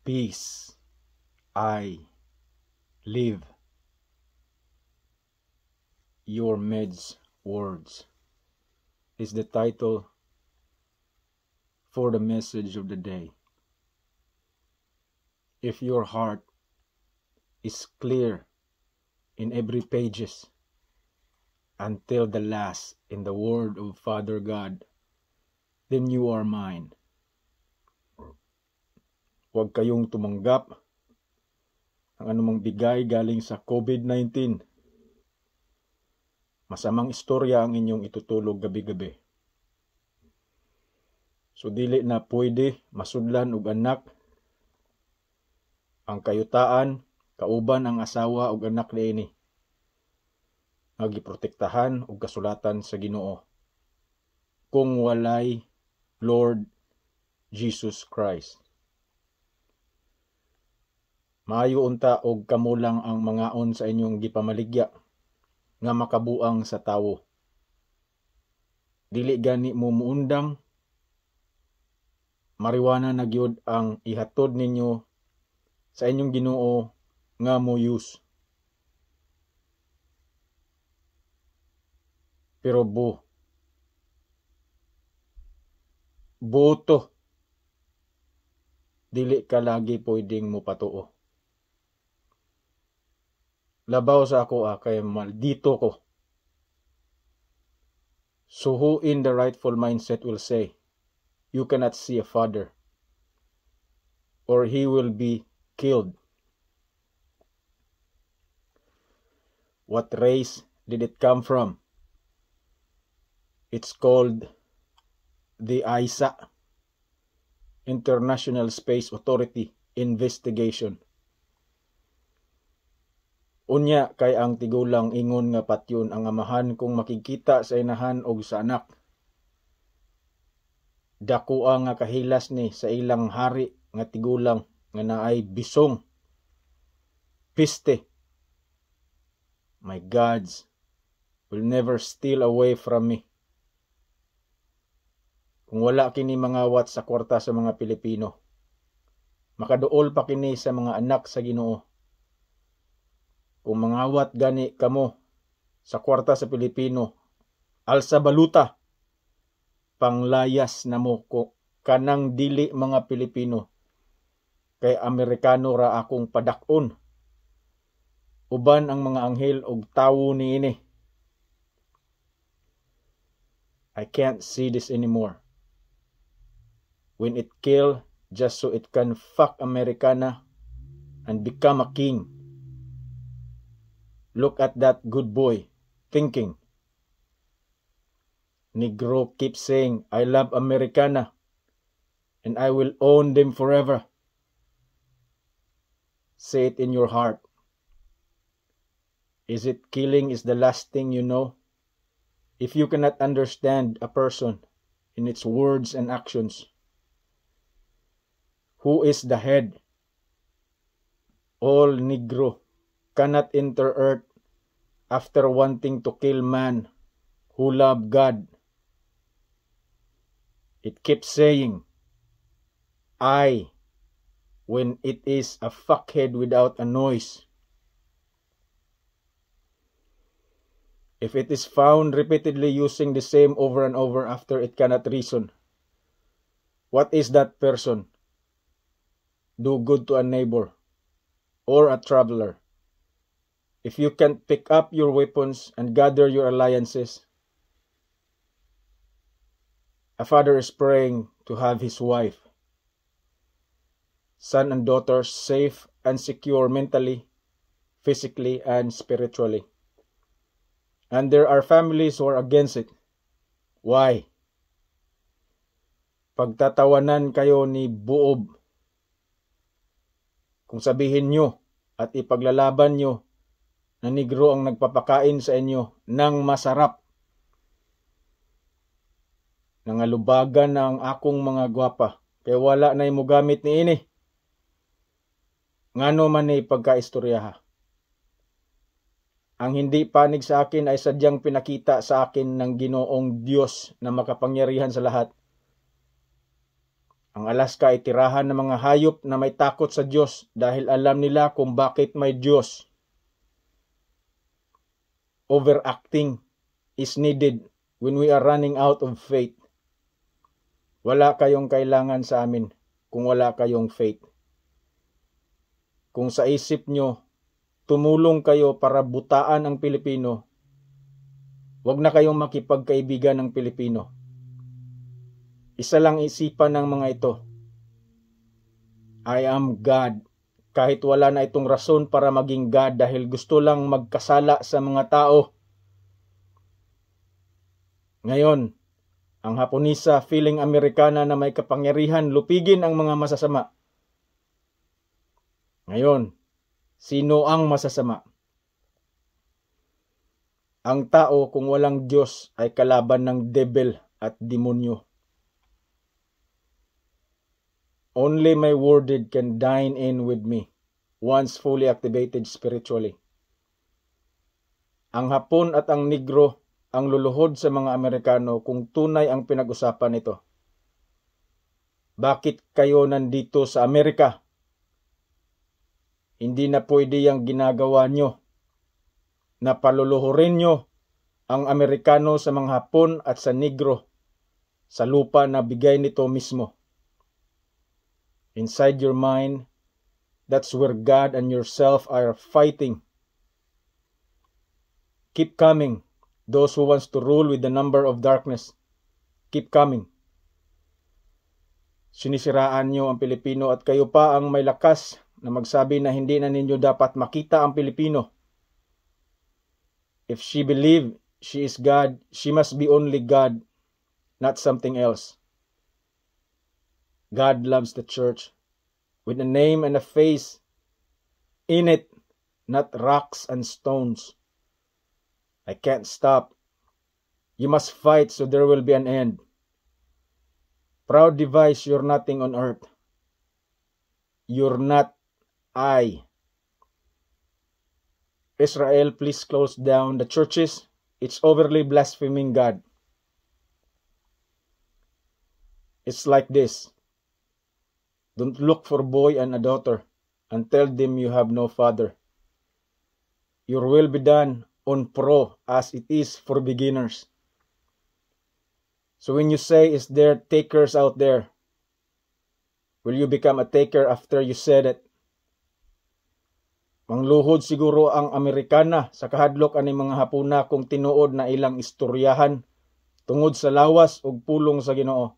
Peace I live. Your Med's words is the title for the message of the day. If your heart is clear in every pages until the last in the word of Father God, then you are mine. Huwag kayong tumanggap ng anumang bigay galing sa COVID-19. Masamang istorya ang inyong itutulog gabi-gabi. So dili na pwede masudlan og anak ang kayutaan, kauban ang asawa ug anak niini. Nga giprotektahan og kasulatan sa Ginoo. Kung walay Lord Jesus Christ. Maayo unta og kamulang ang mangaon sa inyong gipamaligya nga makabuang sa tawo. Dili gani mo muundang mariwana na gyud ang ihatod ninyo sa inyong Ginoo nga moyus. Pero boto dili ka lagi pwedeng mopatuo. Labaw sa ako kay maldito ko. So who in the rightful mindset will say, you cannot see a father, or he will be killed? What race did it come from? It's called the ISA, International Space Authority Investigation. Unya kay ang tigulang ingon nga patyon ang amahan kung makikita sa inahan og sa anak. Dakoa nga kahilas ni sa ilang hari nga tigulang nga naay bisong, piste. My gods will never steal away from me. Kung wala kini mangawat sa kwarta sa mga Pilipino, makaduol pa kini sa mga anak sa Ginoo. Kung mangawat gani kamo sa kwarta sa Pilipino, alsa baluta, panglayas na mo ko kanang dili mga Pilipino, kay Amerikano ra akong padakon. Uban ang mga anghel og tawo niini. I can't see this anymore. When it kill just so it can fuck Americana and become a king. Look at that good boy thinking. Negro keeps saying, I love Americana and I will own them forever. Say it in your heart. Is it killing is the last thing you know? If you cannot understand a person in its words and actions, who is the head? All Negro cannot enter earth after wanting to kill man who love God. It keeps saying, I, when it is a fuckhead without a noise. If it is found repeatedly using the same over and over after it cannot reason, what is that person? Do good to a neighbor or a traveler. If you can't pick up your weapons and gather your alliances, a father is praying to have his wife, son and daughters safe and secure mentally, physically, and spiritually. And there are families who are against it. Why? Pagtatawanan kayo ni Buob. Kung sabihin nyo at ipaglalaban nyo na Negro ang nagpapakain sa inyo ng masarap. Nangalubagan na ang akong mga gwapa, kaya wala na yung gamit ni ini. Ngano man ni pagkaistoryaha. Ang hindi panig sa akin ay sadyang pinakita sa akin ng Ginoong Diyos na makapangyarihan sa lahat. Ang Alaska ay tirahan ng mga hayop na may takot sa Diyos dahil alam nila kung bakit may Diyos. Overacting is needed when we are running out of faith. Wala kayong kailangan sa amin kung wala kayong faith. Kung sa isip nyo, tumulong kayo para butaan ang Pilipino, wag na kayong makipagkaibigan ng Pilipino. Isa lang isipan ng mga ito. I am God. Kahit wala na itong rason para maging God dahil gusto lang magkasala sa mga tao. Ngayon, ang Haponisa feeling Amerikana na may kapangyarihan lupigin ang mga masasama. Ngayon, sino ang masasama? Ang tao kung walang Diyos ay kalaban ng devil at demonyo. Only my worded can dine in with me, once fully activated spiritually. Ang Hapon at ang Negro ang luluhod sa mga Amerikano kung tunay ang pinag-usapan nito. Bakit kayo nandito sa Amerika? Hindi na pwede yung ginagawa nyo na paluluhurin nyo ang Amerikano sa mga Hapon at sa Negro sa lupa na bigay nito mismo. Inside your mind, that's where God and yourself are fighting. Keep coming. Those who wants to rule with the number of darkness, keep coming. Sinisiraan nyo ang Pilipino at kayo pa ang may lakas na magsabi na hindi na ninyo dapat makita ang Pilipino. If she believe she is God, she must be only God, not something else. God loves the church with a name and a face in it, not rocks and stones. I can't stop. You must fight so there will be an end. Proud device, you're nothing on earth. You're not I. Israel, please close down the churches. It's overly blaspheming God. It's like this. Don't look for a boy and a daughter and tell them you have no father. Your will be done on pro as it is for beginners. So when you say, is there takers out there? Will you become a taker after you said it? Mangluhod siguro ang Amerikana sa kahadlok ani mga Hapuna kung tinuod na ilang istoryahan tungod sa lawas ug pulong sa Ginoo.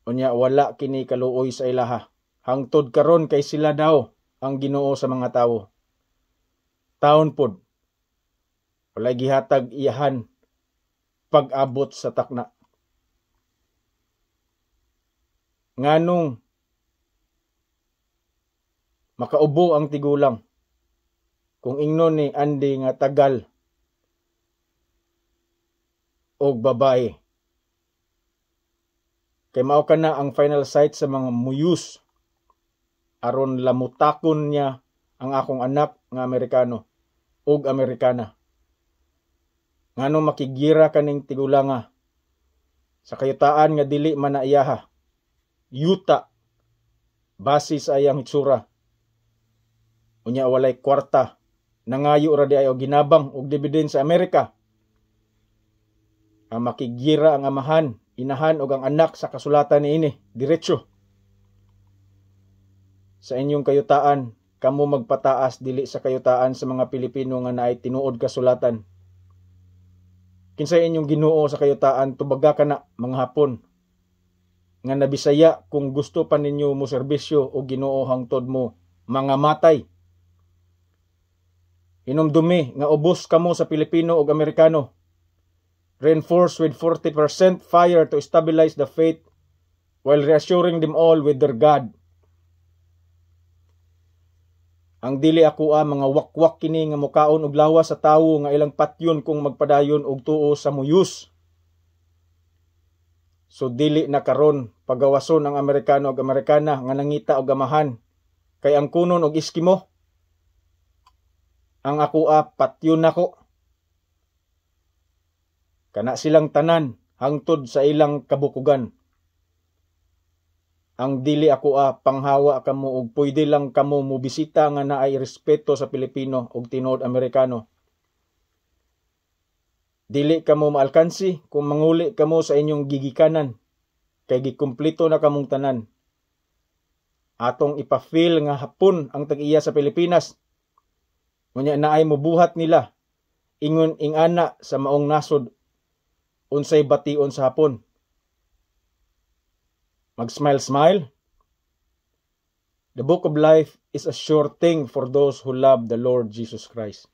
Unya wala kini kaluoy sa ilaha. Hangtod karon kay sila daw ang Ginoo sa mga tawo. Taon pod. Walay gihatag iyahan pag-abot sa takna. Nganong makaubo ang tigulang kung ingnon ni Andy nga tagal og babae. Kay mao kana ang final sight sa mga muyus aron lamutakon niya ang akong anak nga Amerikano ug Amerikana. Ngano makigira kaning tigulanga sa kayutaan nga dili man na iyaha. Yuta base sa iyang hitsura. Unya walay kwarta nangayo ra di ay og ginabang og dividend sa Amerika. Ang makigira ang amahan, inahan og ang anak sa kasulatan niini diretso. Sa inyong kayutaan, kamo magpataas dili sa kayutaan sa mga Pilipino nga naay tinuod kasulatan. Kinsay inyong Ginoo sa kayutaan tubaga kana mga Hapon nga nabisaya kung gusto pa ninyo mo serbisyo o Ginoo hangtod mo mga matay. Hinumdumi nga ubos kamo sa Pilipino ug Amerikano. Reinforce with 40% fire to stabilize the faith while reassuring them all with their God. Ang dili ako mga wakwak kini nga mukaon og lawas sa tawo nga ilang patyon kung magpadayon og tuo sa muyus. So dili na karon pagawason ang Amerikano ug Amerikana nga nangita og amahan kay ang kunon og Eskimo. Ang ako patyon nako. Kana silang tanan hangtod sa ilang kabukugan. ang dili ako panghawa kamo og pwede lang kamo mobisita nga naay respeto sa Pilipino ug tinuod Amerikano. Dili kamo maalkansi kung manguli kamo sa inyong gigikanan kay gikumpleto na kamong tanan. Atong ipafeel nga hapon ang tag-iya sa Pilipinas. Unya naay mobuhat nila ingon ingana sa maong nasod unsay bation sa hapon. Mag-smile. The book of life is a sure thing for those who love the Lord Jesus Christ.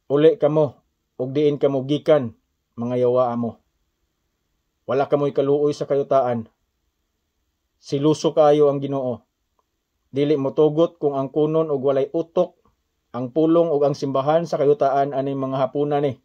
Uli kamo, ug diin kamo gikan, mga yawa mo. Wala kamoy kaluoy sa kayutaan. Siluso kaayo ang Ginoo. Dili mo tugot kung ang kunon ug walay utok, ang pulong ug ang simbahan sa kayutaan aning mga hapunan ni.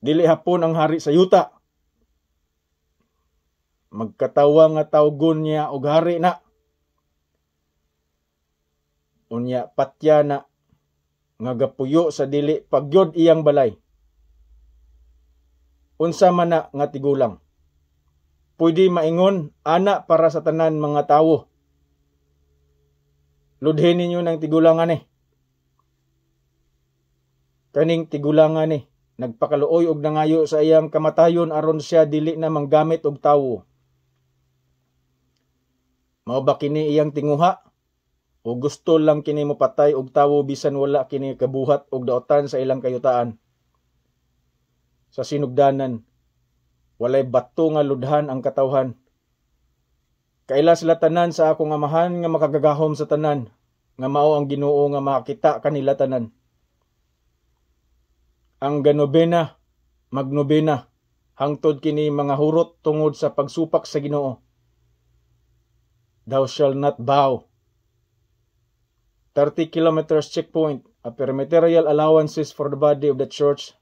Dili hapon ang hari sa yuta. Magkatawa nga tawgon niya og hari na. Unya patya na nga gapuyo sa dili pagyod iyang balay. Unsa man na nga tigulang. Pwede maingon ana para sa tanan mga tawo. Ludhin ninyo ng tigulangan ni. Kaning tigulangan ni nagpakaluoy og nangayo sa iyang kamatayon aron siya dili na manggamit og tawo. Mao ba kini iyang tinguha? O gusto lang kini mopatay og tawo bisan wala kini kabuhat og daotan sa ilang kayutaan? Sa sinugdanan, walay bato nga ludhan ang katawhan. Kaila sila tanan sa akong amahan nga makagagahom sa tanan, nga mao ang Ginoo nga makita kanila tanan. Ang ganobena, magnobena, hangtod kini mga hurot tungod sa pagsupak sa Ginoo. Thou shalt not bow. 30 kilometers checkpoint, a perimeterial allowances for the body of the church.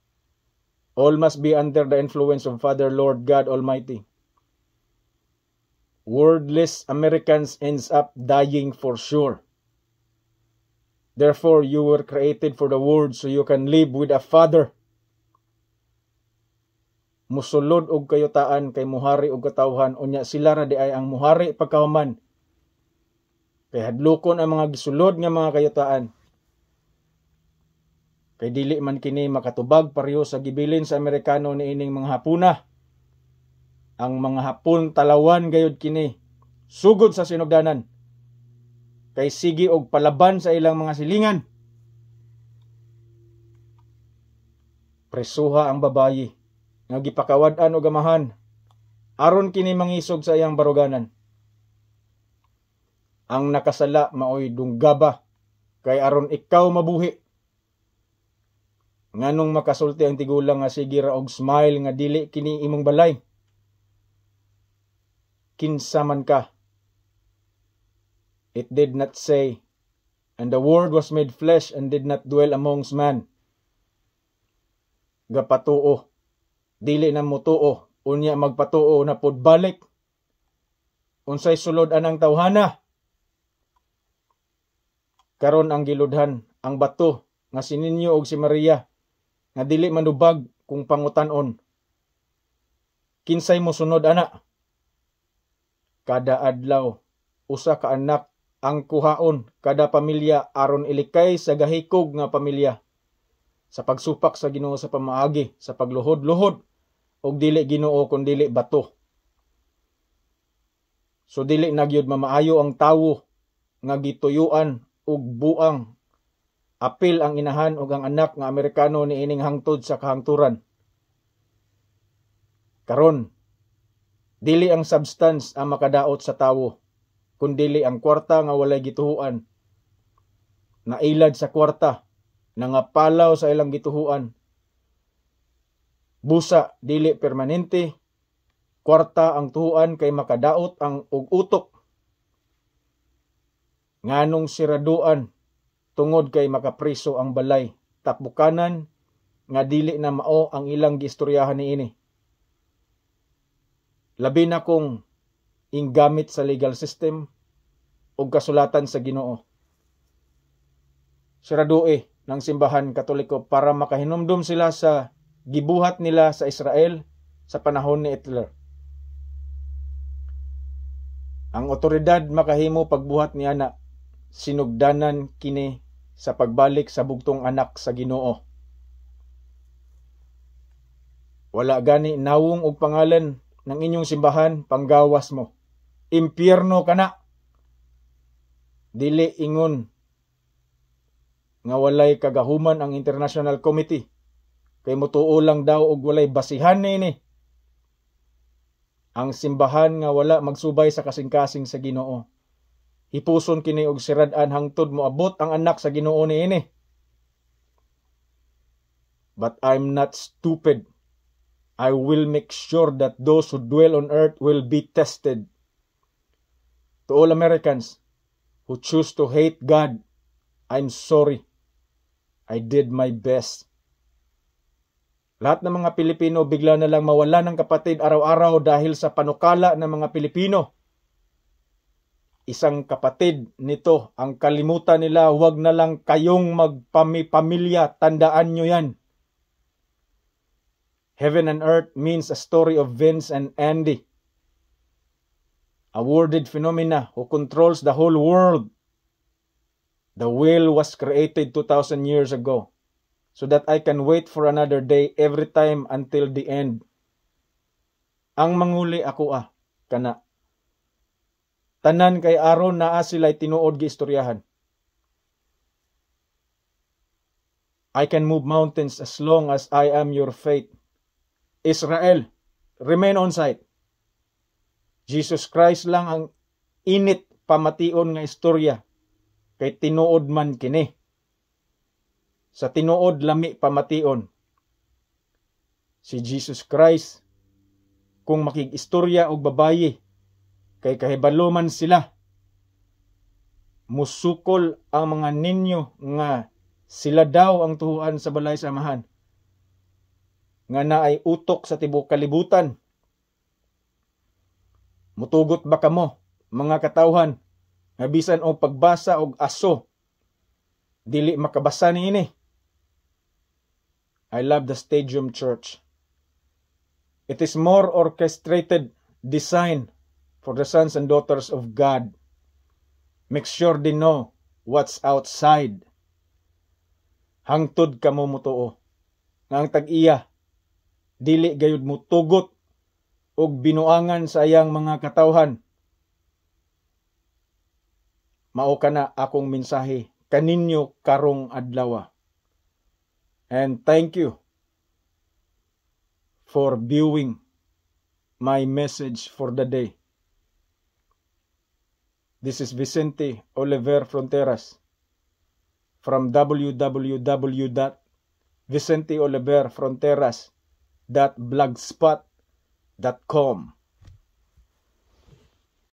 All must be under the influence of Father Lord God Almighty. Wordless Americans ends up dying for sure. Therefore, you were created for the word so you can live with a father. Musulod og kayutaan kay muhari og katawhan, unya sila ra di ay ang muhari pagkahuman. Kay hadlokon ang mga gisulod nga mga kayutaan. Kay dili man kini makatubag pareho sa gibilin sa Amerikano niining mga hapuna. Ang mga hapon talawan gayud kini, sugod sa sinugdanan. Kay sige og palaban sa ilang mga silingan. Presuha ang babayi nga gipakawad-an og amahan aron kini mangisog sa iyang baruganan. Ang nakasala maoy dunggaba kay aron ikaw mabuhi. Nganong makasulti ang tigulang nga sige ra og smile nga dili kini imong balay. Kinsa man ka. It did not say, and the word was made flesh and did not dwell amongst man. Gapatuo, dili na mutuo, unya magpatuo na pod balik. Unsay sulod anang tawhana? Karon ang giludhan, ang bato nga si Ninyo og si Maria nga dili manubag kung pangutan-on. Kinsay mo sunod ana? Kada adlaw usa ka anak ang kuhaon kada pamilya aron ilikay sa gahikog nga pamilya. Sa pagsupak sa Ginoo sa pamaagi, sa pagluhod-luhod og dili Ginoo kun dili bato. So dili nagyud mamaayo ang tawo nga gituyuan ug buang. Apil ang inahan ug ang anak nga Amerikano niining hangtod sa kahangturan. Karon, dili ang substance ang makadaot sa tawo, kundili ang kwarta nga walay gituhuan. Nailad sa kwarta, nangapalaw sa ilang gituhuan. Busa, dili permanente, kwarta ang tuhuan kay makadaot ang ug-utok. Nganong siraduan, tungod kay makapriso ang balay, tapbukanan, nga dili na mao ang ilang giistoryahan niini. Labi na kung inggamit sa legal system o kasulatan sa Ginoo. Siradue ng simbahan Katoliko para makahinumdum sila sa gibuhat nila sa Israel sa panahon ni Hitler. Ang otoridad makahimo pagbuhat ni ana, sinugdanan kini sa pagbalik sa bugtong anak sa Ginoo. Wala gani nawong og pangalan ng inyong simbahan, panggawas mo. Impyerno kana. Dili ingon nga walay kagahuman ang International Committee. Kay mutuo lang daw og walay basihan niini. Ang simbahan nga wala magsubay sa kasing-kasing sa Ginoo. Hipuson kini og sirad-an hangtod moabot ang anak sa Ginoo niini. But I'm not stupid. I will make sure that those who dwell on earth will be tested. To all Americans who choose to hate God, I'm sorry. I did my best. Lahat ng mga Pilipino bigla na lang mawala ng kapatid araw-araw dahil sa panukala ng mga Pilipino. Isang kapatid nito, ang kalimutan nila, huwag na lang kayong magpamilya, tandaan nyo yan. Heaven and earth means a story of Vince and Andy. A worded phenomena who controls the whole world. The will was created 2,000 years ago so that I can wait for another day every time until the end. Ang manguli ako kana. Tanan kay aron naa sila'y tinuod gi istoryahan. I can move mountains as long as I am your faith. Israel, remain on site. Jesus Christ lang ang init pamation nga istorya kay tinuod man kini. Sa tinuod lami pamation. Si Jesus Christ, kung makig-istorya og babayi, kay kahibalo man sila, musukol ang mga ninyo nga sila daw ang tuhuan sa balay samahan. Nga na ay utok sa tibuok kalibutan. Mutugot ba kamo, mga katawhan, nga bisan og pagbasa og aso, dili makabasa niini? I love the Stadium Church. It is more orchestrated design for the sons and daughters of God. Make sure they know what's outside. Hangtod kamo mutuo nga ang tag-iya dili gayud mo tugot og binuangan sa iyang mga katawhan. Mao kana akong mensahe kaninyo karong adlaw. And thank you for viewing my message for the day. This is Vicente Oliver Fronteras from www.vicenteoliverfronteras.blogspot.com.